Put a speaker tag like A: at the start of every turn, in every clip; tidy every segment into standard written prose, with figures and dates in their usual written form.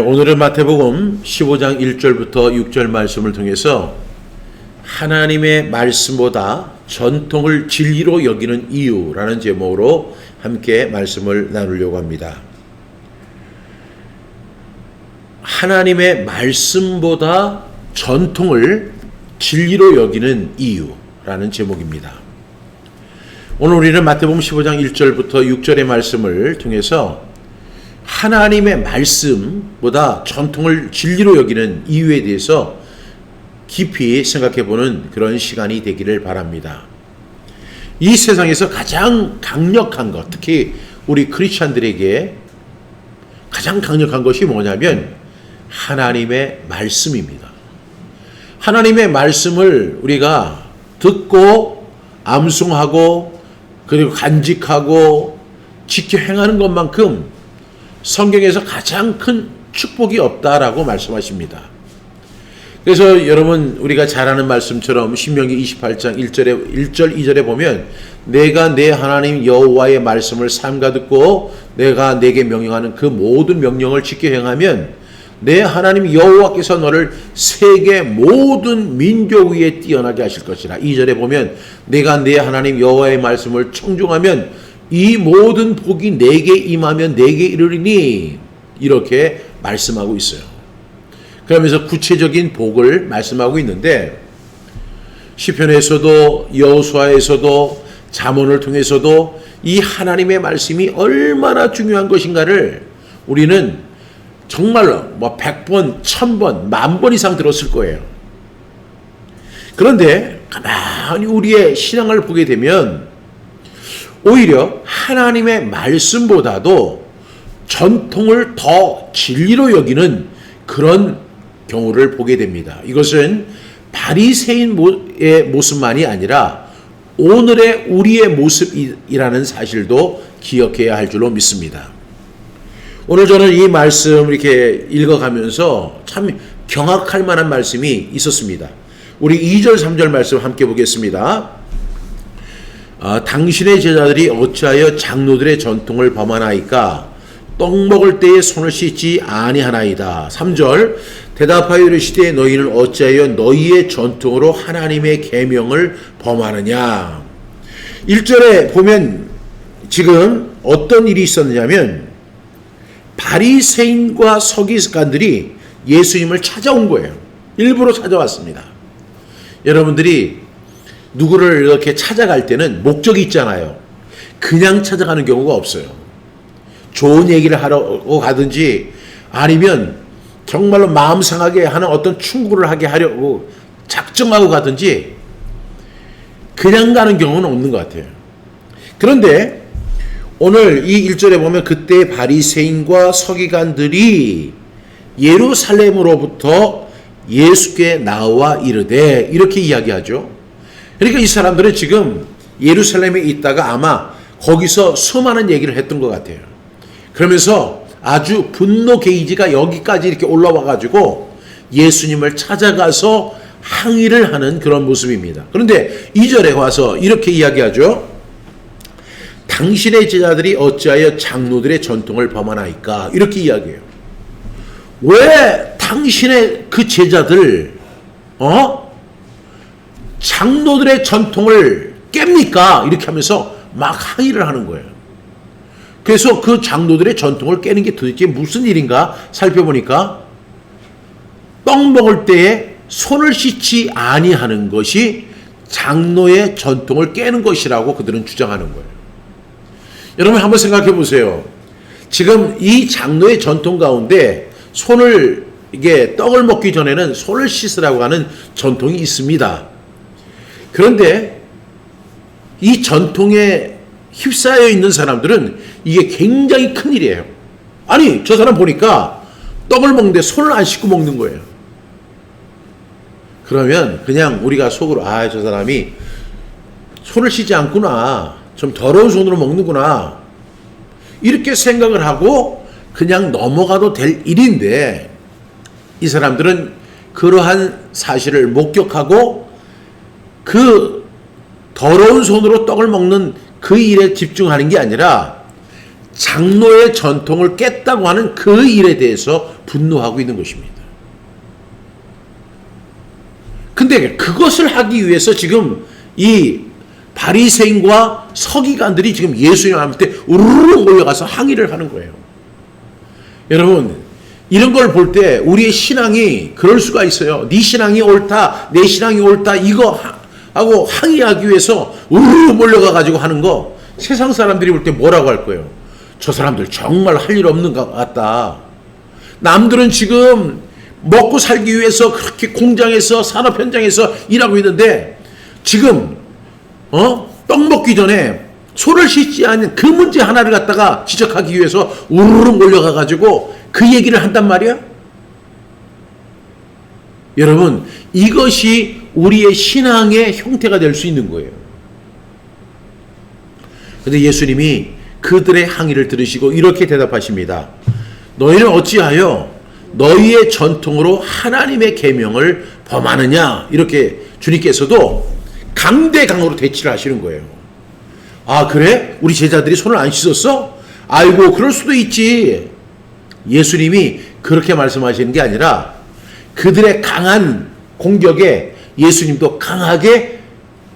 A: 오늘은 마태복음 15장 1절부터 6절 말씀을 통해서 하나님의 말씀보다 전통을 진리로 여기는 이유라는 제목으로 함께 말씀을 나누려고 합니다. 하나님의 말씀보다 전통을 진리로 여기는 이유라는 제목입니다. 오늘 우리는 마태복음 15장 1절부터 6절의 말씀을 통해서 하나님의 말씀보다 전통을 진리로 여기는 이유에 대해서 깊이 생각해보는 그런 시간이 되기를 바랍니다. 이 세상에서 가장 강력한 것, 특히 우리 크리스찬들에게 가장 강력한 것이 뭐냐면 하나님의 말씀입니다. 하나님의 말씀을 우리가 듣고 암송하고 그리고 간직하고 지켜 행하는 것만큼 성경에서 가장 큰 축복이 없다라고 말씀하십니다. 그래서 여러분 우리가 잘 아는 말씀처럼 신명기 28장 1절 2절에 보면 내가 내 하나님 여호와의 말씀을 삼가 듣고 내가 내게 명령하는 그 모든 명령을 지켜 행하면 내 하나님 여호와께서 너를 세계 모든 민족 위에 뛰어나게 하실 것이라. 2절에 보면 내가 내 하나님 여호와의 말씀을 청종하면 이 모든 복이 내게 임하면 내게 이르리니 이렇게 말씀하고 있어요. 그러면서 구체적인 복을 말씀하고 있는데 시편에서도 여호수아에서도 잠언을 통해서도 이 하나님의 말씀이 얼마나 중요한 것인가를 우리는 정말로 100번, 1000번, 10,000번 이상 들었을 거예요. 그런데 가만히 우리의 신앙을 보게 되면 오히려 하나님의 말씀보다도 전통을 더 진리로 여기는 그런 경우를 보게 됩니다. 이것은 바리새인의 모습만이 아니라 오늘의 우리의 모습이라는 사실도 기억해야 할 줄로 믿습니다. 오늘 저는 이 말씀 이렇게 읽어가면서 참 경악할 만한 말씀이 있었습니다. 우리 2절 3절 말씀 함께 보겠습니다. 당신의 제자들이 어찌하여 장로들의 전통을 범하나이까? 떡 먹을 때에 손을 씻지 아니하나이다. 3절 대답하여 이르시되 너희는 어찌하여 너희의 전통으로 하나님의 계명을 범하느냐. 1절에 보면 지금 어떤 일이 있었느냐면 바리새인과 서기관들이 예수님을 찾아온 거예요. 일부러 찾아왔습니다. 여러분들이 누구를 이렇게 찾아갈 때는 목적이 있잖아요. 그냥 찾아가는 경우가 없어요. 좋은 얘기를 하러 가든지 아니면 정말로 마음 상하게 하는 어떤 충고를 하게 하려고 작정하고 가든지 그냥 가는 경우는 없는 것 같아요. 그런데 오늘 이 1절에 보면 그때 바리새인과 서기관들이 예루살렘으로부터 예수께 나와 이르되 이렇게 이야기하죠. 그러니까 이 사람들은 지금 예루살렘에 있다가 아마 거기서 수많은 얘기를 했던 것 같아요. 그러면서 아주 분노 게이지가 여기까지 이렇게 올라와 가지고 예수님을 찾아가서 항의를 하는 그런 모습입니다. 그런데 2절에 와서 이렇게 이야기하죠. 당신의 제자들이 어찌하여 장로들의 전통을 범하나이까? 이렇게 이야기해요. 왜 당신의 그 제자들 장로들의 전통을 깹니까? 이렇게 하면서 막 항의를 하는 거예요. 그래서 그 장로들의 전통을 깨는 게 도대체 무슨 일인가 살펴보니까 떡 먹을 때에 손을 씻지 아니하는 것이 장로의 전통을 깨는 것이라고 그들은 주장하는 거예요. 여러분 한번 생각해 보세요. 지금 이 장로의 전통 가운데 이게 떡을 먹기 전에는 손을 씻으라고 하는 전통이 있습니다. 그런데 이 전통에 휩싸여 있는 사람들은 이게 굉장히 큰일이에요. 아니 저 사람 보니까 떡을 먹는데 손을 안 씻고 먹는 거예요. 그러면 그냥 우리가 속으로 저 사람이 손을 씻지 않구나, 좀 더러운 손으로 먹는구나 이렇게 생각을 하고 그냥 넘어가도 될 일인데 이 사람들은 그러한 사실을 목격하고 그 더러운 손으로 떡을 먹는 그 일에 집중하는 게 아니라 장로의 전통을 깼다고 하는 그 일에 대해서 분노하고 있는 것입니다. 근데 그것을 하기 위해서 지금 이 바리새인과 서기관들이 지금 예수님한테 우르르 몰려가서 항의를 하는 거예요. 여러분, 이런 걸 볼 때 우리의 신앙이 그럴 수가 있어요. 네 신앙이 옳다, 내 신앙이 옳다, 이거 하고 항의하기 위해서 우르르 몰려가 가지고 하는 거, 세상 사람들이 볼 때 뭐라고 할 거예요? 저 사람들 정말 할 일 없는 것 같다. 남들은 지금 먹고 살기 위해서 그렇게 공장에서 산업 현장에서 일하고 있는데 지금 떡 먹기 전에 손을 씻지 않은 그 문제 하나를 갖다가 지적하기 위해서 우르르 몰려가 가지고 그 얘기를 한단 말이야? 여러분, 이것이 우리의 신앙의 형태가 될 수 있는 거예요. 그런데 예수님이 그들의 항의를 들으시고 이렇게 대답하십니다. 너희는 어찌하여 너희의 전통으로 하나님의 계명을 범하느냐? 이렇게 주님께서도 강대강으로 대치를 하시는 거예요. 아, 그래? 우리 제자들이 손을 안 씻었어? 아이고, 그럴 수도 있지. 예수님이 그렇게 말씀하시는 게 아니라 그들의 강한 공격에 예수님도 강하게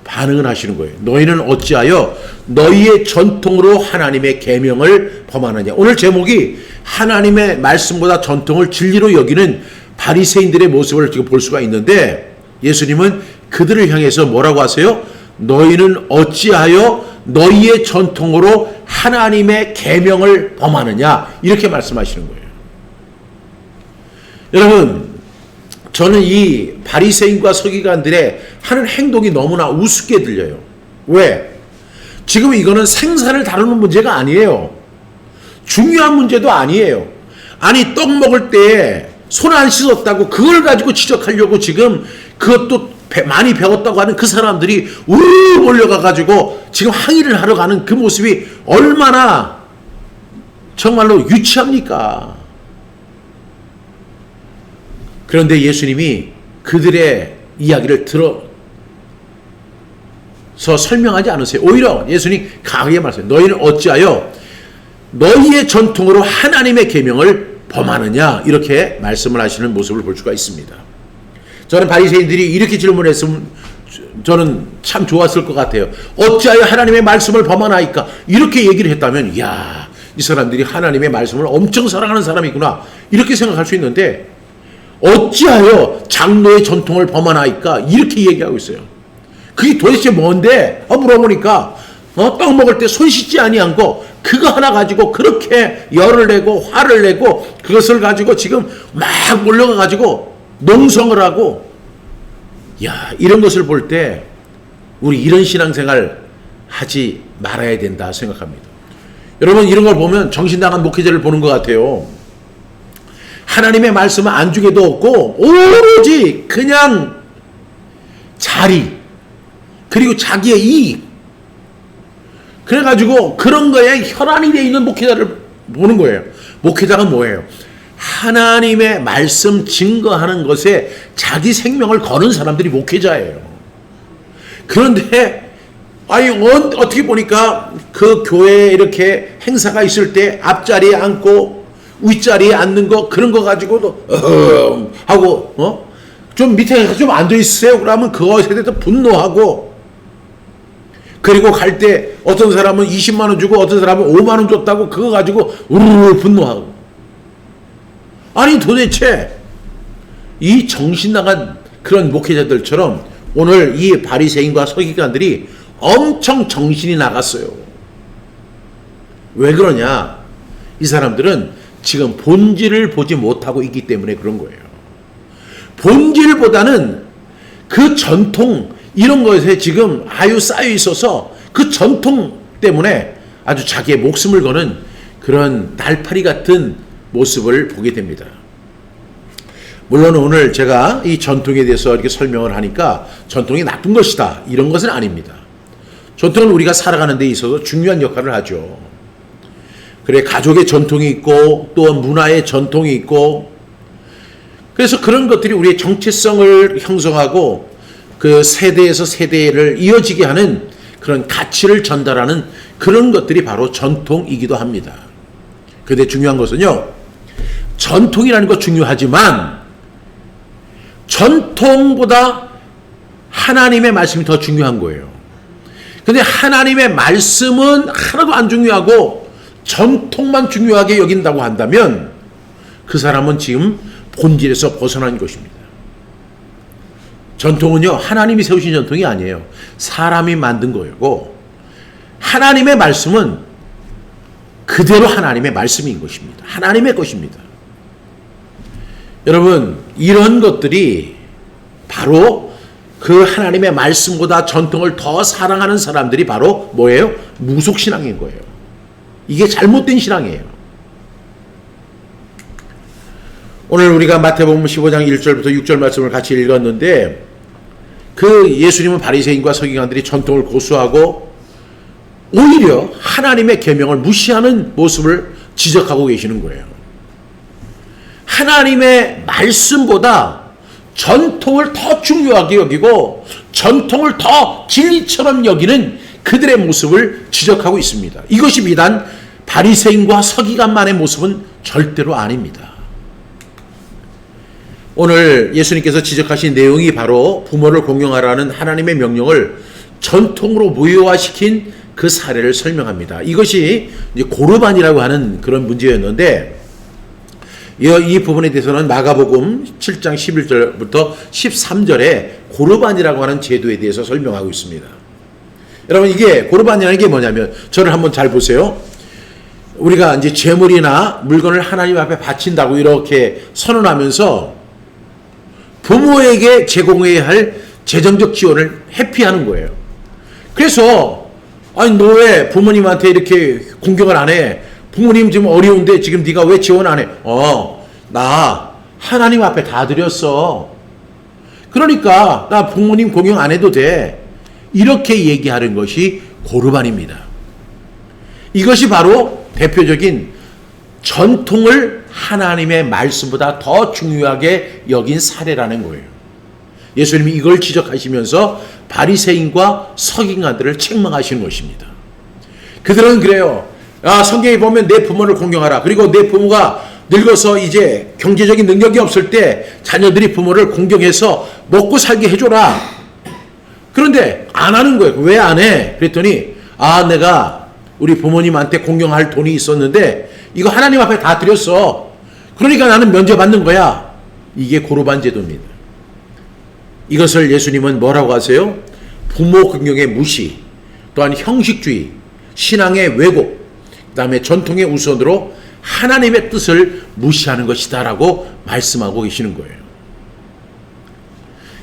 A: 반응을 하시는 거예요. 너희는 어찌하여 너희의 전통으로 하나님의 계명을 범하느냐. 오늘 제목이 하나님의 말씀보다 전통을 진리로 여기는 바리새인들의 모습을 지금 볼 수가 있는데, 예수님은 그들을 향해서 뭐라고 하세요? 너희는 어찌하여 너희의 전통으로 하나님의 계명을 범하느냐, 이렇게 말씀하시는 거예요. 여러분, 저는 이 바리새인과 서기관들의 하는 행동이 너무나 우습게 들려요. 왜? 지금 이거는 생사를 다루는 문제가 아니에요. 중요한 문제도 아니에요. 아니, 떡 먹을 때 손 안 씻었다고 그걸 가지고 지적하려고 지금 그것도 많이 배웠다고 하는 그 사람들이 우르르 몰려가 가지고 지금 항의를 하러 가는 그 모습이 얼마나 정말로 유치합니까? 그런데 예수님이 그들의 이야기를 들어서 설명하지 않으세요. 오히려 예수님이 강하게 말씀해요. 너희는 어찌하여 너희의 전통으로 하나님의 계명을 범하느냐, 이렇게 말씀을 하시는 모습을 볼 수가 있습니다. 저는 바리새인들이 이렇게 질문했으면 저는 참 좋았을 것 같아요. 어찌하여 하나님의 말씀을 범하나이까? 이렇게 얘기를 했다면, 이야, 이 사람들이 하나님의 말씀을 엄청 사랑하는 사람이구나, 이렇게 생각할 수 있는데, 어찌하여 장로의 전통을 범하나이까? 이렇게 얘기하고 있어요. 그게 도대체 뭔데? 물어보니까 떡 먹을 때 손 씻지 아니한 거, 그거 하나 가지고 그렇게 열을 내고 화를 내고 그것을 가지고 지금 막 몰려가 가지고 농성을 하고, 야, 이런 것을 볼 때 우리 이런 신앙생활 하지 말아야 된다 생각합니다. 여러분, 이런 걸 보면 정신나간 목회자를 보는 것 같아요. 하나님의 말씀은 안중에도 없고 오로지 그냥 자리, 그리고 자기의 이익, 그래가지고 그런 거에 혈안이 되어 있는 목회자를 보는 거예요. 목회자가 뭐예요? 하나님의 말씀 증거하는 것에 자기 생명을 거는 사람들이 목회자예요. 그런데 아니 어떻게 보니까 그 교회에 이렇게 행사가 있을 때 앞자리에 앉고 윗자리에 앉는 거, 그런 거 가지고도 하고 좀 밑에 좀 앉아 있으세요. 그러면 그것에 대해서 분노하고, 그리고 갈 때 어떤 사람은 20만 원 주고 어떤 사람은 5만 원 줬다고 그거 가지고 우르르 분노하고. 아니, 도대체 이 정신 나간 그런 목회자들처럼 오늘 이 바리새인과 서기관들이 엄청 정신이 나갔어요. 왜 그러냐? 이 사람들은 지금 본질을 보지 못하고 있기 때문에 그런 거예요. 본질보다는 그 전통, 이런 것에 지금 아유 쌓여 있어서 그 전통 때문에 아주 자기의 목숨을 거는 그런 날파리 같은 모습을 보게 됩니다. 물론 오늘 제가 이 전통에 대해서 이렇게 설명을 하니까 전통이 나쁜 것이다, 이런 것은 아닙니다. 전통은 우리가 살아가는 데 있어서 중요한 역할을 하죠. 그래, 가족의 전통이 있고 또 문화의 전통이 있고, 그래서 그런 것들이 우리의 정체성을 형성하고 그 세대에서 세대를 이어지게 하는 그런 가치를 전달하는 그런 것들이 바로 전통이기도 합니다. 근데 중요한 것은요, 전통이라는 거 중요하지만 전통보다 하나님의 말씀이 더 중요한 거예요. 근데 하나님의 말씀은 하나도 안 중요하고 전통만 중요하게 여긴다고 한다면 그 사람은 지금 본질에서 벗어난 것입니다. 전통은요, 하나님이 세우신 전통이 아니에요. 사람이 만든 거고, 하나님의 말씀은 그대로 하나님의 말씀인 것입니다. 하나님의 것입니다. 여러분, 이런 것들이 바로 그 하나님의 말씀보다 전통을 더 사랑하는 사람들이 바로 뭐예요? 무속신앙인 거예요. 이게 잘못된 신앙이에요. 오늘 우리가 마태복음 15장 1절부터 6절 말씀을 같이 읽었는데, 그 예수님은 바리새인과 서기관들이 전통을 고수하고 오히려 하나님의 계명을 무시하는 모습을 지적하고 계시는 거예요. 하나님의 말씀보다 전통을 더 중요하게 여기고 전통을 더 진리처럼 여기는 그들의 모습을 지적하고 있습니다. 이것이 비단 바리새인과 서기관만의 모습은 절대로 아닙니다. 오늘 예수님께서 지적하신 내용이 바로 부모를 공경하라는 하나님의 명령을 전통으로 무효화시킨 그 사례를 설명합니다. 이것이 이제 고르반이라고 하는 그런 문제였는데, 이 부분에 대해서는 마가복음 7장 11절부터 13절에 고르반이라고 하는 제도에 대해서 설명하고 있습니다. 여러분, 이게 고르반이라는 게 뭐냐면, 저를 한번 잘 보세요. 우리가 이제 재물이나 물건을 하나님 앞에 바친다고 이렇게 선언하면서 부모에게 제공해야 할 재정적 지원을 회피하는 거예요. 그래서 아니, 너 왜 부모님한테 이렇게 공경을 안 해? 부모님 지금 어려운데 지금 네가 왜 지원 안 해? 나 하나님 앞에 다 드렸어. 그러니까 나 부모님 공경 안 해도 돼. 이렇게 얘기하는 것이 고르반입니다. 이것이 바로 대표적인 전통을 하나님의 말씀보다 더 중요하게 여긴 사례라는 거예요. 예수님이 이걸 지적하시면서 바리새인과 서기관들을 책망하시는 것입니다. 그들은 그래요. 성경에 보면 내 부모를 공경하라. 그리고 내 부모가 늙어서 이제 경제적인 능력이 없을 때 자녀들이 부모를 공경해서 먹고 살게 해줘라. 그런데 안 하는 거예요. 왜 안 해? 그랬더니 내가 우리 부모님한테 공경할 돈이 있었는데 이거 하나님 앞에 다 드렸어. 그러니까 나는 면제받는 거야. 이게 고르반 제도입니다. 이것을 예수님은 뭐라고 하세요? 부모 공경의 무시, 또한 형식주의, 신앙의 왜곡, 그 다음에 전통의 우선으로 하나님의 뜻을 무시하는 것이다 라고 말씀하고 계시는 거예요.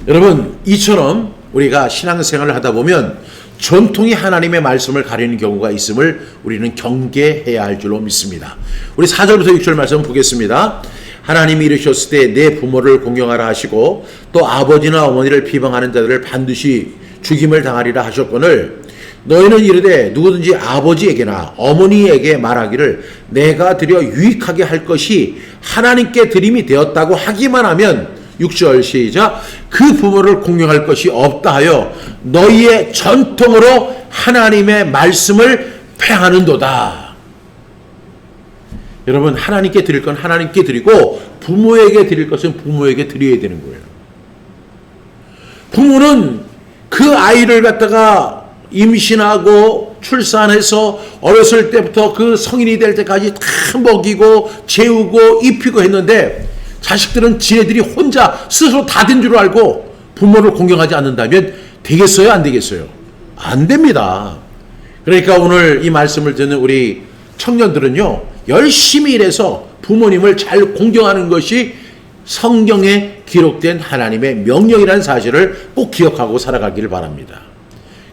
A: 여러분, 이처럼 우리가 신앙생활을 하다 보면 전통이 하나님의 말씀을 가리는 경우가 있음을 우리는 경계해야 할 줄로 믿습니다. 우리 4절부터 6절 말씀 보겠습니다. 하나님이 이르셨을 때 내 부모를 공경하라 하시고 또 아버지나 어머니를 비방하는 자들을 반드시 죽임을 당하리라 하셨거늘 너희는 이르되 누구든지 아버지에게나 어머니에게 말하기를 내가 드려 유익하게 할 것이 하나님께 드림이 되었다고 하기만 하면 6절 시작. 그 부모를 공경할 것이 없다 하여 너희의 전통으로 하나님의 말씀을 폐하는도다. 여러분, 하나님께 드릴 건 하나님께 드리고 부모에게 드릴 것은 부모에게 드려야 되는 거예요. 부모는 그 아이를 갖다가 임신하고 출산해서 어렸을 때부터 그 성인이 될 때까지 다 먹이고 재우고 입히고 했는데 자식들은 지네들이 혼자 스스로 다 된 줄 알고 부모를 공경하지 않는다면 되겠어요? 안 되겠어요? 안 됩니다. 그러니까 오늘 이 말씀을 듣는 우리 청년들은요, 열심히 일해서 부모님을 잘 공경하는 것이 성경에 기록된 하나님의 명령이라는 사실을 꼭 기억하고 살아가기를 바랍니다.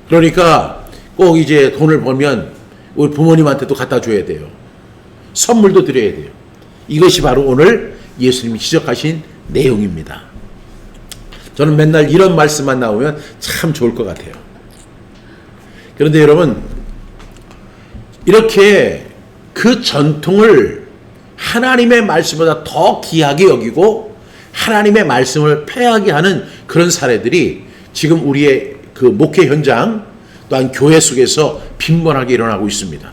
A: 그러니까 꼭 이제 돈을 벌면 우리 부모님한테도 갖다 줘야 돼요. 선물도 드려야 돼요. 이것이 바로 오늘 예수님이 지적하신 내용입니다. 저는 맨날 이런 말씀만 나오면 참 좋을 것 같아요. 그런데 여러분, 이렇게 그 전통을 하나님의 말씀보다 더 귀하게 여기고 하나님의 말씀을 폐하게 하는 그런 사례들이 지금 우리의 그 목회 현장 또한 교회 속에서 빈번하게 일어나고 있습니다.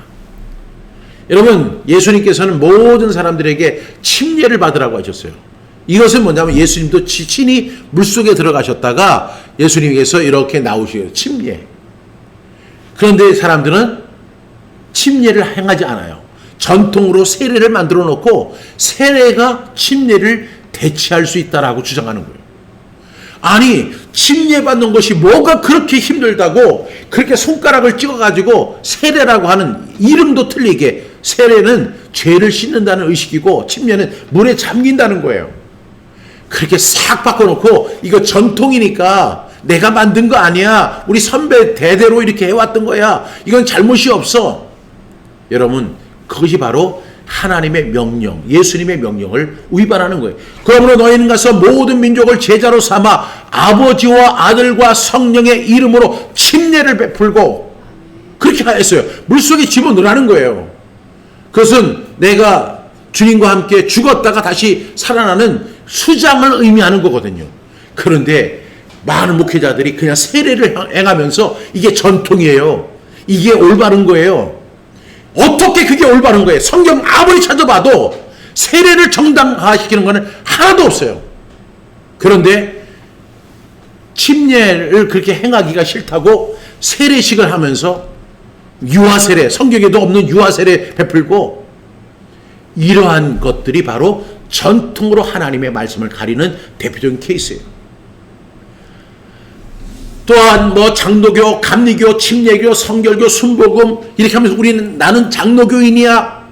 A: 여러분, 예수님께서는 모든 사람들에게 침례를 받으라고 하셨어요. 이것은 뭐냐면 예수님도 친히 물속에 들어가셨다가 예수님께서 이렇게 나오시고 침례. 그런데 사람들은 침례를 행하지 않아요. 전통으로 세례를 만들어 놓고 세례가 침례를 대체할 수 있다라고 주장하는 거예요. 아니, 침례 받는 것이 뭐가 그렇게 힘들다고 그렇게 손가락을 찍어가지고 세례라고 하는, 이름도 틀리게 세례는 죄를 씻는다는 의식이고 침례는 물에 잠긴다는 거예요. 그렇게 싹 바꿔놓고 이거 전통이니까 내가 만든 거 아니야, 우리 선배 대대로 이렇게 해왔던 거야, 이건 잘못이 없어. 여러분, 그것이 바로 하나님의 명령, 예수님의 명령을 위반하는 거예요. 그러므로 너희는 가서 모든 민족을 제자로 삼아 아버지와 아들과 성령의 이름으로 침례를 베풀고, 그렇게 하였어요. 물속에 집어넣으라는 거예요. 그것은 내가 주님과 함께 죽었다가 다시 살아나는 수장을 의미하는 거거든요. 그런데 많은 목회자들이 그냥 세례를 행하면서 이게 전통이에요, 이게 올바른 거예요. 어떻게 그게 올바른 거예요? 성경 아무리 찾아봐도 세례를 정당화시키는 거는 하나도 없어요. 그런데 침례를 그렇게 행하기가 싫다고 세례식을 하면서 유아세례, 성경에도 없는 유아세례 베풀고, 이러한 것들이 바로 전통으로 하나님의 말씀을 가리는 대표적인 케이스예요. 또한 뭐 장로교, 감리교, 침례교, 성결교, 순복음 이렇게 하면서 우리는 나는 장로교인이야.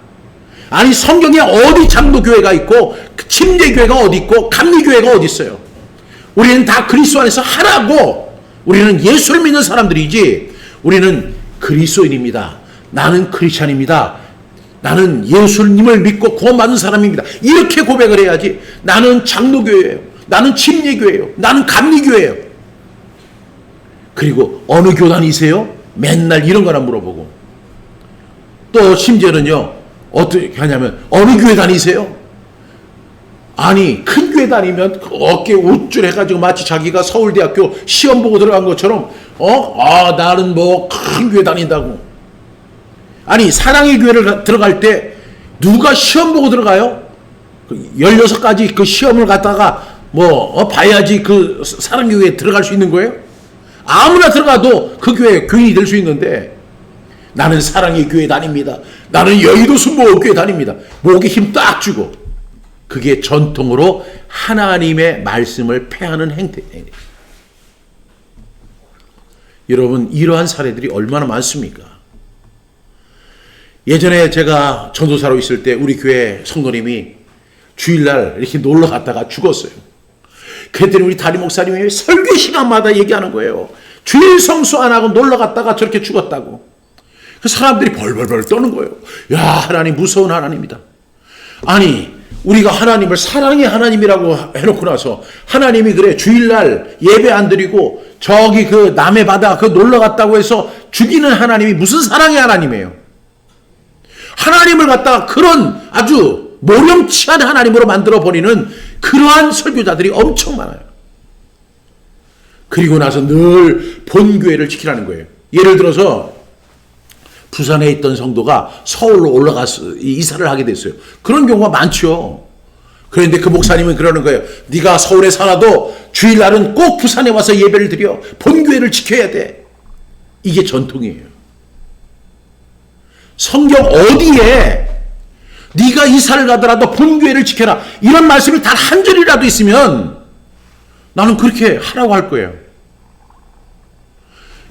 A: 아니, 성경에 어디 장로교회가 있고 침례교회가 어디 있고 감리교회가 어디 있어요? 우리는 다 그리스도 안에서 하나고, 우리는 예수를 믿는 사람들이지, 우리는 그리스도인입니다, 나는 크리스찬입니다, 나는 예수님을 믿고 구원받은 사람입니다, 이렇게 고백을 해야지. 나는 장로교회예요, 나는 침례교회예요, 나는 감리교회예요. 그리고 어느 교단이세요? 맨날 이런 거나 물어보고, 또 심지어는요 어떻게 하냐면 어느 교회 다니세요? 아니, 큰 교회 다니면 어깨 우쭐해가지고 마치 자기가 서울대학교 시험 보고 들어간 것처럼 나는 뭐 큰 교회 다닌다고. 아니, 사랑의 교회를 들어갈 때 누가 시험 보고 들어가요? 16가지 그 시험을 갖다가 봐야지 그 사랑의 교회에 들어갈 수 있는 거예요? 아무나 들어가도 그 교회 교인이 될 수 있는데, 나는 사랑의 교회 다닙니다, 나는 여의도 순복음교회 다닙니다, 목에 힘 딱 주고, 그게 전통으로 하나님의 말씀을 폐하는 행태예요. 여러분, 이러한 사례들이 얼마나 많습니까? 예전에 제가 전도사로 있을 때 우리 교회 성도님이 주일날 이렇게 놀러 갔다가 죽었어요. 그랬더니 우리 담임 목사님이 설교 시간마다 얘기하는 거예요. 주일 성수 안 하고 놀러 갔다가 저렇게 죽었다고. 그 사람들이 벌벌벌 떠는 거예요. 야, 하나님 무서운 하나님이다. 아니, 우리가 하나님을 사랑의 하나님이라고 해놓고 나서 하나님이 그래 주일날 예배 안 드리고 저기 그 남해 바다 그 놀러 갔다고 해서 죽이는 하나님이 무슨 사랑의 하나님이에요? 하나님을 갖다가 그런 아주 모렴치한 하나님으로 만들어버리는 그러한 설교자들이 엄청 많아요. 그리고 나서 늘 본교회를 지키라는 거예요. 예를 들어서 부산에 있던 성도가 서울로 올라가서 이사를 하게 됐어요. 그런 경우가 많죠. 그런데 그 목사님은 그러는 거예요. 네가 서울에 살아도 주일날은 꼭 부산에 와서 예배를 드려. 본교회를 지켜야 돼. 이게 전통이에요. 성경 어디에 네가 이사를 가더라도 본교회를 지켜라, 이런 말씀이 단 한 절이라도 있으면 나는 그렇게 하라고 할 거예요.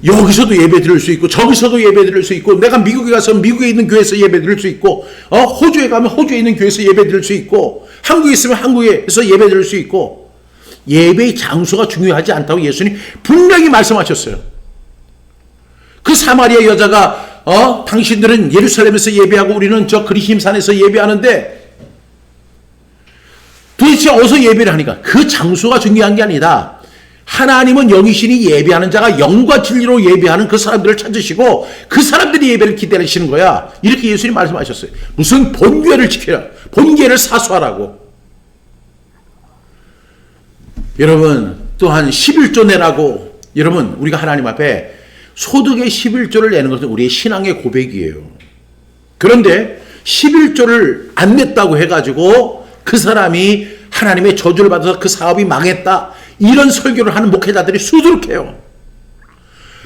A: 여기서도 예배 드릴 수 있고 저기서도 예배 드릴 수 있고, 내가 미국에 가서 미국에 있는 교회에서 예배 드릴 수 있고, 호주에 가면 호주에 있는 교회에서 예배 드릴 수 있고, 한국에 있으면 한국에서 예배 드릴 수 있고, 예배의 장소가 중요하지 않다고 예수님 분명히 말씀하셨어요. 그 사마리아 여자가 당신들은 예루살렘에서 예배하고 우리는 저 그리심산에서 예배하는데 도대체 어디서 예배를 하니까? 그 장소가 중요한 게 아니다. 하나님은 영이시니 예배하는 자가 영과 진리로 예배하는 그 사람들을 찾으시고 그 사람들이 예배를 기다리시는 거야. 이렇게 예수님 말씀하셨어요. 무슨 본교회를 지켜라, 본교회를 사수하라고. 여러분, 또한 11조 내라고. 여러분, 우리가 하나님 앞에 소득의 11조를 내는 것은 우리의 신앙의 고백이에요. 그런데 11조를 안 냈다고 해가지고 그 사람이 하나님의 저주를 받아서 그 사업이 망했다. 이런 설교를 하는 목회자들이 수두룩해요.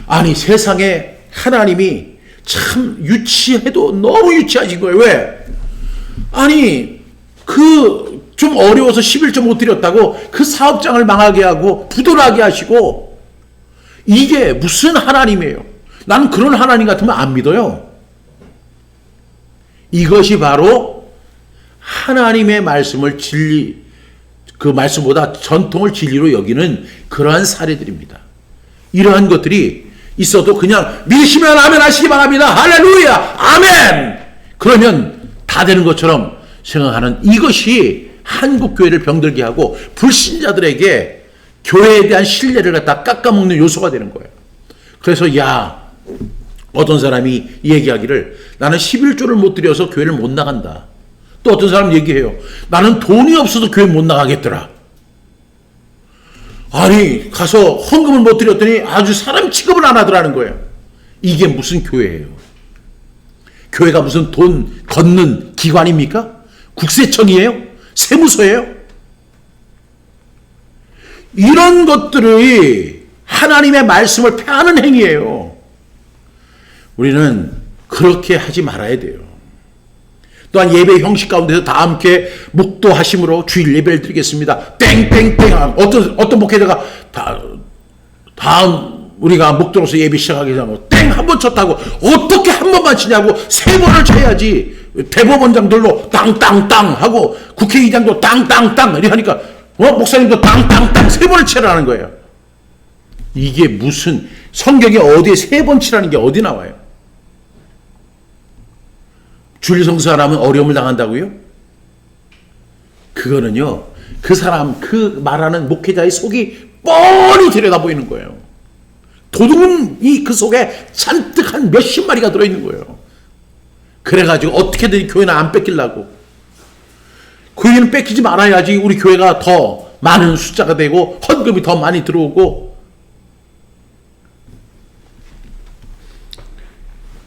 A: 아니 세상에 하나님이 참 유치해도 너무 유치하신 거예요. 왜? 아니 좀 어려워서 11조 못 드렸다고 그 사업장을 망하게 하고 부도나게 하시고, 이게 무슨 하나님이에요? 나는 그런 하나님 같으면 안 믿어요. 이것이 바로 하나님의 말씀을 진리, 그 말씀보다 전통을 진리로 여기는 그러한 사례들입니다. 이러한 것들이 있어도 그냥 믿으시면 아멘 하시기 바랍니다. 할렐루야 아멘, 그러면 다 되는 것처럼 생각하는 이것이 한국교회를 병들게 하고 불신자들에게 교회에 대한 신뢰를 갖다 깎아먹는 요소가 되는 거예요. 그래서 어떤 사람이 얘기하기를 나는 11조를 못 드려서 교회를 못 나간다. 또 어떤 사람 얘기해요. 나는 돈이 없어서 교회 못 나가겠더라. 아니 가서 헌금을 못 드렸더니 아주 사람 취급을 안 하더라는 거예요. 이게 무슨 교회예요? 교회가 무슨 돈 걷는 기관입니까? 국세청이에요? 세무서예요? 이런 것들이 하나님의 말씀을 폐하는 행위예요. 우리는 그렇게 하지 말아야 돼요. 또한 예배 형식 가운데서 다 함께 묵도하심으로 주일 예배를 드리겠습니다. 땡땡땡. 어떤 목회자가 다음 우리가 묵도로서 예배 시작하기 전에 땡 한 번 쳤다고 어떻게 한 번만 치냐고 3번을 쳐야지. 대법원장들로 땅땅땅 하고 국회의장도 땅땅땅 이렇게 하니까 목사님도 땅땅땅 3번을 치라는 거예요. 이게 무슨 성경에 어디에 3번 치라는 게 어디 나와요? 주일성수하라면 어려움을 당한다고요? 그거는요, 그 사람, 그 말하는 목회자의 속이 뻔히 들여다 보이는 거예요. 도둑은 그 속에 잔뜩 한 몇십 마리가 들어있는 거예요. 그래가지고 어떻게든 교회는 안 뺏기려고. 교회는 뺏기지 말아야지 우리 교회가 더 많은 숫자가 되고 헌금이 더 많이 들어오고.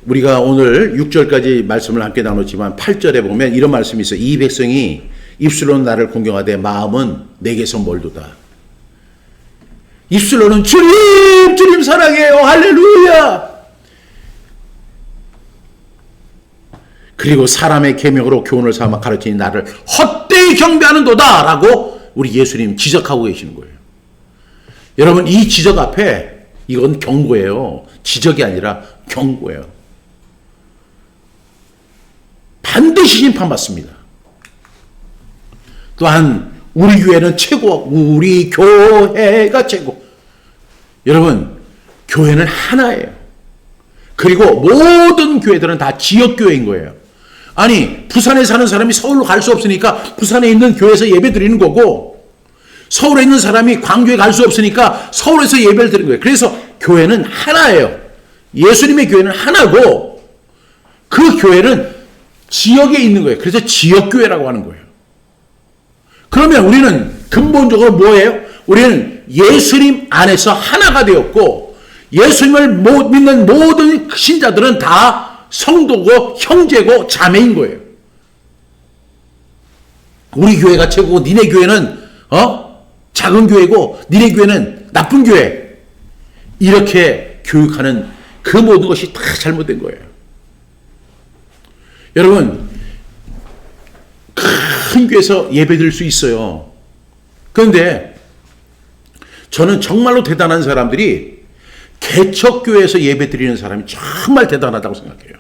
A: 우리가 오늘 6절까지 말씀을 함께 나눴지만 8절에 보면 이런 말씀이 있어요. 이 백성이 입술로는 나를 공경하되 마음은 내게서 멀도다. 입술로는 주님 주님 사랑해요 할렐루야, 그리고 사람의 계명으로 교훈을 삼아 가르치니 나를 헛되이 경배하는도다 라고 우리 예수님 지적하고 계시는 거예요. 여러분 이 지적 앞에 이건 경고예요. 지적이 아니라 경고예요. 반드시 심판받습니다. 또한 우리 교회는 최고, 우리 교회가 최고. 여러분 교회는 하나예요. 그리고 모든 교회들은 다 지역교회인 거예요. 아니 부산에 사는 사람이 서울로 갈 수 없으니까 부산에 있는 교회에서 예배 드리는 거고, 서울에 있는 사람이 광주에 갈 수 없으니까 서울에서 예배를 드리는 거예요. 그래서 교회는 하나예요. 예수님의 교회는 하나고 그 교회는 지역에 있는 거예요. 그래서 지역교회라고 하는 거예요. 그러면 우리는 근본적으로 뭐예요? 우리는 예수님 안에서 하나가 되었고, 예수님을 믿는 모든 신자들은 다 성도고 형제고 자매인 거예요. 우리 교회가 최고고 니네 교회는 작은 교회고 니네 교회는 나쁜 교회, 이렇게 교육하는 그 모든 것이 다 잘못된 거예요. 여러분 큰 교회에서 예배 드릴 수 있어요. 그런데 저는 정말로 대단한 사람들이 개척교회에서 예배 드리는 사람이 정말 대단하다고 생각해요.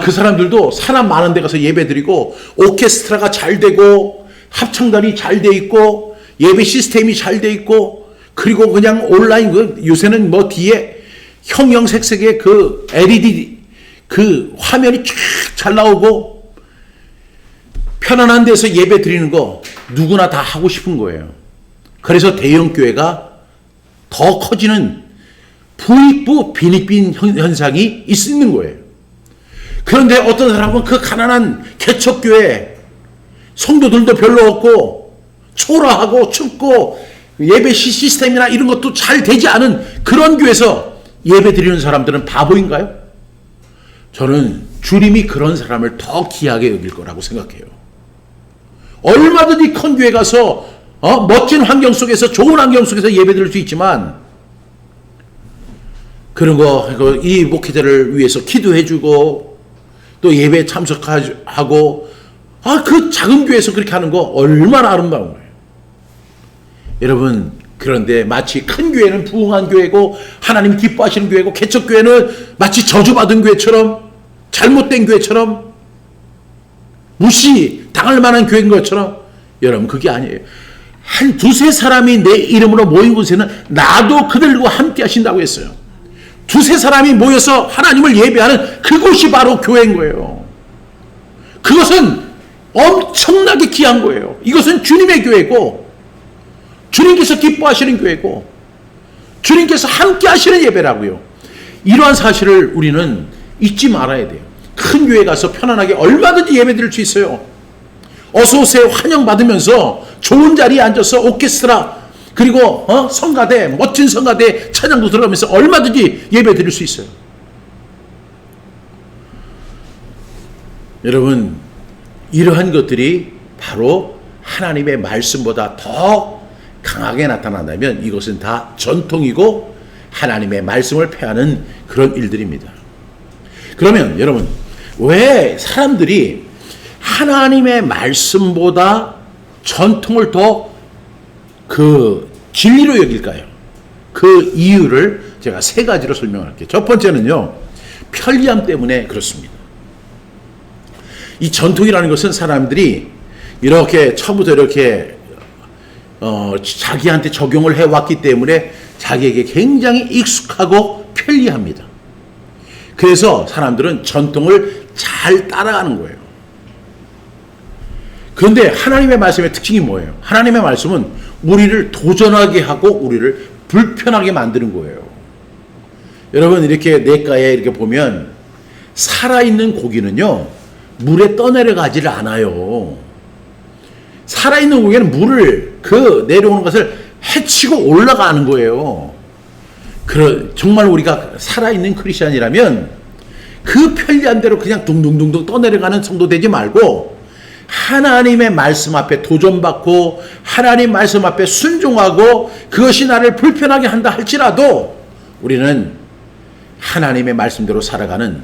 A: 그 사람들도 사람 많은 데 가서 예배 드리고 오케스트라가 잘 되고 합창단이 잘 돼 있고 예배 시스템이 잘 돼 있고, 그리고 그냥 온라인 요새는 뒤에 형형색색의 그 LED 그 화면이 쫙 잘 나오고 편안한 데서 예배 드리는 거 누구나 다 하고 싶은 거예요. 그래서 대형 교회가 더 커지는 부익부 빈익빈 현상이 있는 거예요. 그런데 어떤 사람은 그 가난한 개척교회 성도들도 별로 없고 초라하고 춥고 예배 시스템이나 이런 것도 잘 되지 않은 그런 교회에서 예배 드리는 사람들은 바보인가요? 저는 주님이 그런 사람을 더 귀하게 여길 거라고 생각해요. 얼마든지 큰 교회 가서 멋진 환경 속에서, 좋은 환경 속에서 예배 드릴 수 있지만, 그런 이 목회자를 위해서 기도해주고 또 예배에 참석하고, 그 작은 교회에서 그렇게 하는 거 얼마나 아름다운 거예요. 여러분, 그런데 마치 큰 교회는 부흥한 교회고 하나님 기뻐하시는 교회고, 개척교회는 마치 저주받은 교회처럼, 잘못된 교회처럼, 무시당할 만한 교회인 것처럼, 여러분 그게 아니에요. 한 두세 사람이 내 이름으로 모인 곳에는 나도 그들과 함께 하신다고 했어요. 두세 사람이 모여서 하나님을 예배하는 그곳이 바로 교회인 거예요. 그것은 엄청나게 귀한 거예요. 이것은 주님의 교회고, 주님께서 기뻐하시는 교회고, 주님께서 함께 하시는 예배라고요. 이러한 사실을 우리는 잊지 말아야 돼요. 큰 교회 가서 편안하게 얼마든지 예배 드릴 수 있어요. 어서 오세요 환영받으면서 좋은 자리에 앉아서 오케스트라, 그리고 성가대, 멋진 성가대 찬양도 들어가면서 얼마든지 예배 드릴 수 있어요. 여러분, 이러한 것들이 바로 하나님의 말씀보다 더 강하게 나타난다면 이것은 다 전통이고 하나님의 말씀을 폐하는 그런 일들입니다. 그러면 여러분, 왜 사람들이 하나님의 말씀보다 전통을 더 진리로 여길까요? 그 이유를 제가 세 가지로 설명할게요. 첫 번째는요, 편리함 때문에 그렇습니다. 이 전통이라는 것은 사람들이 이렇게 처음부터 이렇게 자기한테 적용을 해왔기 때문에 자기에게 굉장히 익숙하고 편리합니다. 그래서 사람들은 전통을 잘 따라가는 거예요. 그런데 하나님의 말씀의 특징이 뭐예요? 하나님의 말씀은 우리를 도전하게 하고 우리를 불편하게 만드는 거예요. 여러분, 이렇게 냇가에 이렇게 보면 살아있는 고기는요, 물에 떠내려가지를 않아요. 살아있는 고기는 물을 내려오는 것을 헤치고 올라가는 거예요. 정말 우리가 살아있는 크리스찬이라면 그 편리한 대로 그냥 둥둥둥둥 떠내려가는 성도 되지 말고, 하나님의 말씀 앞에 도전받고 하나님 말씀 앞에 순종하고 그것이 나를 불편하게 한다 할지라도 우리는 하나님의 말씀대로 살아가는,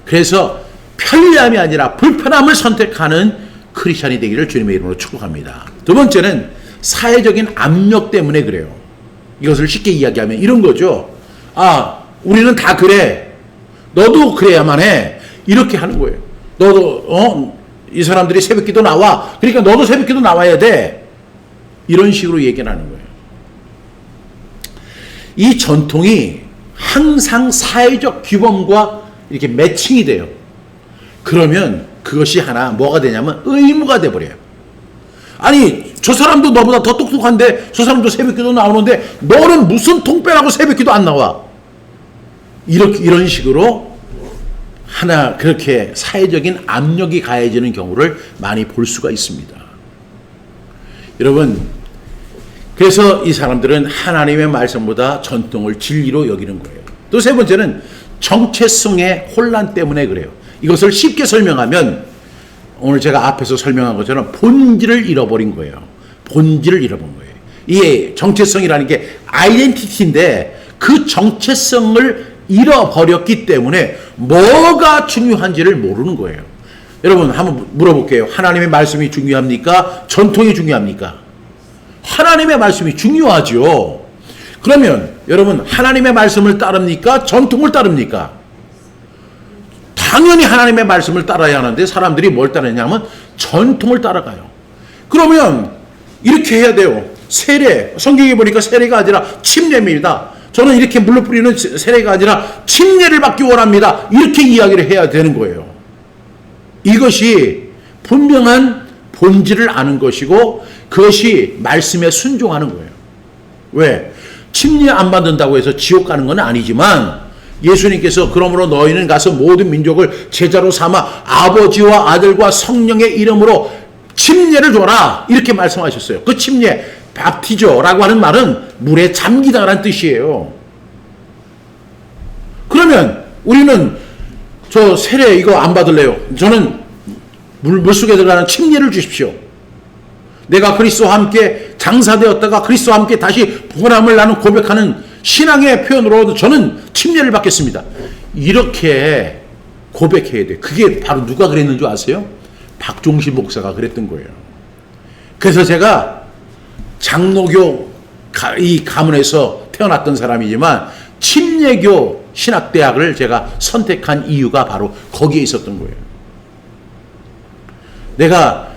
A: 그래서 편리함이 아니라 불편함을 선택하는 크리스찬이 되기를 주님의 이름으로 축복합니다. 두 번째는 사회적인 압력 때문에 그래요. 이것을 쉽게 이야기하면 이런 거죠. 우리는 다 그래, 너도 그래야만 해, 이렇게 하는 거예요. 너도 이 사람들이 새벽기도 나와, 그러니까 너도 새벽기도 나와야 돼, 이런 식으로 얘기를 하는 거예요. 이 전통이 항상 사회적 규범과 이렇게 매칭이 돼요. 그러면 그것이 하나 뭐가 되냐면 의무가 돼버려요. 아니, 저 사람도 너보다 더 똑똑한데 저 사람도 새벽기도 나오는데 너는 무슨 통빼라고 새벽기도 안 나와, 이런 식으로 그렇게 사회적인 압력이 가해지는 경우를 많이 볼 수가 있습니다. 여러분, 그래서 이 사람들은 하나님의 말씀보다 전통을 진리로 여기는 거예요. 또 세 번째는 정체성의 혼란 때문에 그래요. 이것을 쉽게 설명하면 오늘 제가 앞에서 설명한 것처럼 본질을 잃어버린 거예요. 본질을 잃어버린 거예요. 이 정체성이라는 게 아이덴티티인데 그 정체성을 잃어버렸기 때문에 뭐가 중요한지를 모르는 거예요. 여러분, 한번 물어볼게요. 하나님의 말씀이 중요합니까? 전통이 중요합니까? 하나님의 말씀이 중요하죠. 그러면 여러분, 하나님의 말씀을 따릅니까? 전통을 따릅니까? 당연히 하나님의 말씀을 따라야 하는데 사람들이 뭘 따르냐면 전통을 따라가요. 그러면 이렇게 해야 돼요. 세례, 성경에 보니까 세례가 아니라 침례입니다. 저는 이렇게 물로 뿌리는 세례가 아니라 침례를 받기 원합니다, 이렇게 이야기를 해야 되는 거예요. 이것이 분명한 본질을 아는 것이고 그것이 말씀에 순종하는 거예요. 왜? 침례 안 받는다고 해서 지옥 가는 건 아니지만 예수님께서 그러므로 너희는 가서 모든 민족을 제자로 삼아 아버지와 아들과 성령의 이름으로 침례를 줘라, 이렇게 말씀하셨어요. 그 침례, 밥티저라고 하는 말은 물에 잠기다라는 뜻이에요. 그러면 우리는 저 세례 이거 안 받을래요. 저는 물속에 들어가는 침례를 주십시오. 내가 그리스도와 함께 장사되었다가 그리스도와 함께 다시 보람을 나는 고백하는 신앙의 표현으로 저는 침례를 받겠습니다. 이렇게 고백해야 돼. 그게 바로 누가 그랬는 줄 아세요? 박종실 목사가 그랬던 거예요. 그래서 제가 장로교 이 가문에서 태어났던 사람이지만 침례교 신학대학을 제가 선택한 이유가 바로 거기에 있었던 거예요. 내가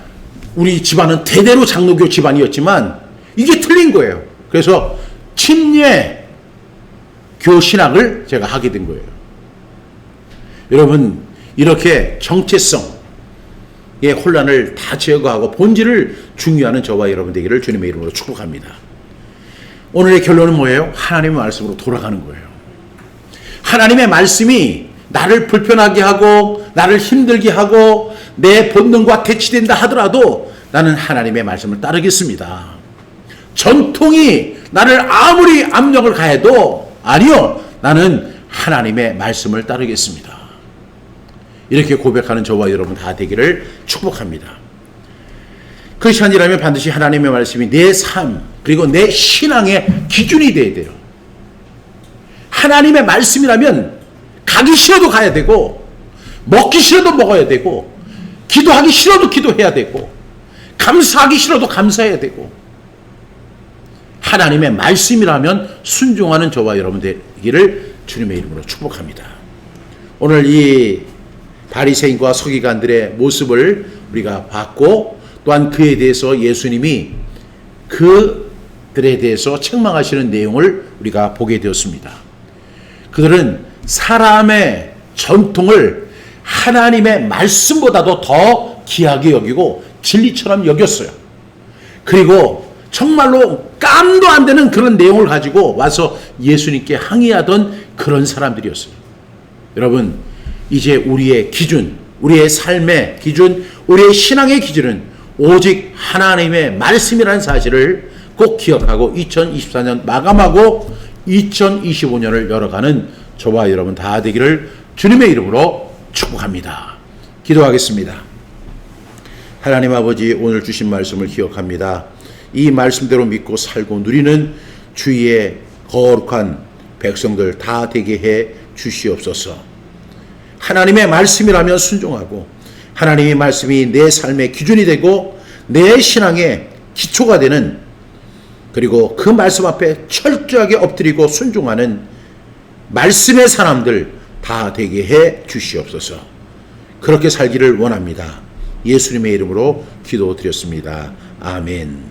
A: 우리 집안은 대대로 장로교 집안이었지만 이게 틀린 거예요. 그래서 침례교 신학을 제가 하게 된 거예요. 여러분, 이렇게 정체성의 혼란을 다 제거하고 본질을 중요하는 저와 여러분 되기를 주님의 이름으로 축복합니다. 오늘의 결론은 뭐예요? 하나님의 말씀으로 돌아가는 거예요. 하나님의 말씀이 나를 불편하게 하고 나를 힘들게 하고 내 본능과 대치된다 하더라도 나는 하나님의 말씀을 따르겠습니다. 전통이 나를 아무리 압력을 가해도 아니요, 나는 하나님의 말씀을 따르겠습니다. 이렇게 고백하는 저와 여러분 다 되기를 축복합니다. 크리스찬이라면 반드시 하나님의 말씀이 내 삶 그리고 내 신앙의 기준이 돼야 돼요. 하나님의 말씀이라면 가기 싫어도 가야 되고 먹기 싫어도 먹어야 되고 기도하기 싫어도 기도해야 되고 감사하기 싫어도 감사해야 되고 하나님의 말씀이라면 순종하는 저와 여러분 되기를 주님의 이름으로 축복합니다. 오늘 이 바리새인과 서기관들의 모습을 우리가 봤고 또한 그에 대해서 예수님이 그들에 대해서 책망하시는 내용을 우리가 보게 되었습니다. 그들은 사람의 전통을 하나님의 말씀보다도 더 귀하게 여기고 진리처럼 여겼어요. 그리고 정말로 깜도 안 되는 그런 내용을 가지고 와서 예수님께 항의하던 그런 사람들이었어요. 여러분, 이제 우리의 기준, 우리의 삶의 기준, 우리의 신앙의 기준은 오직 하나님의 말씀이라는 사실을 꼭 기억하고 2024년 마감하고 2025년을 열어가는 저와 여러분 다 되기를 주님의 이름으로 축복합니다. 기도하겠습니다. 하나님 아버지, 오늘 주신 말씀을 기억합니다. 이 말씀대로 믿고 살고 누리는 주의 거룩한 백성들 다 되게 해 주시옵소서. 하나님의 말씀이라면 순종하고 하나님의 말씀이 내 삶의 기준이 되고 내 신앙의 기초가 되는, 그리고 그 말씀 앞에 철저하게 엎드리고 순종하는 말씀의 사람들 다 되게 해 주시옵소서. 그렇게 살기를 원합니다. 예수님의 이름으로 기도드렸습니다. 아멘.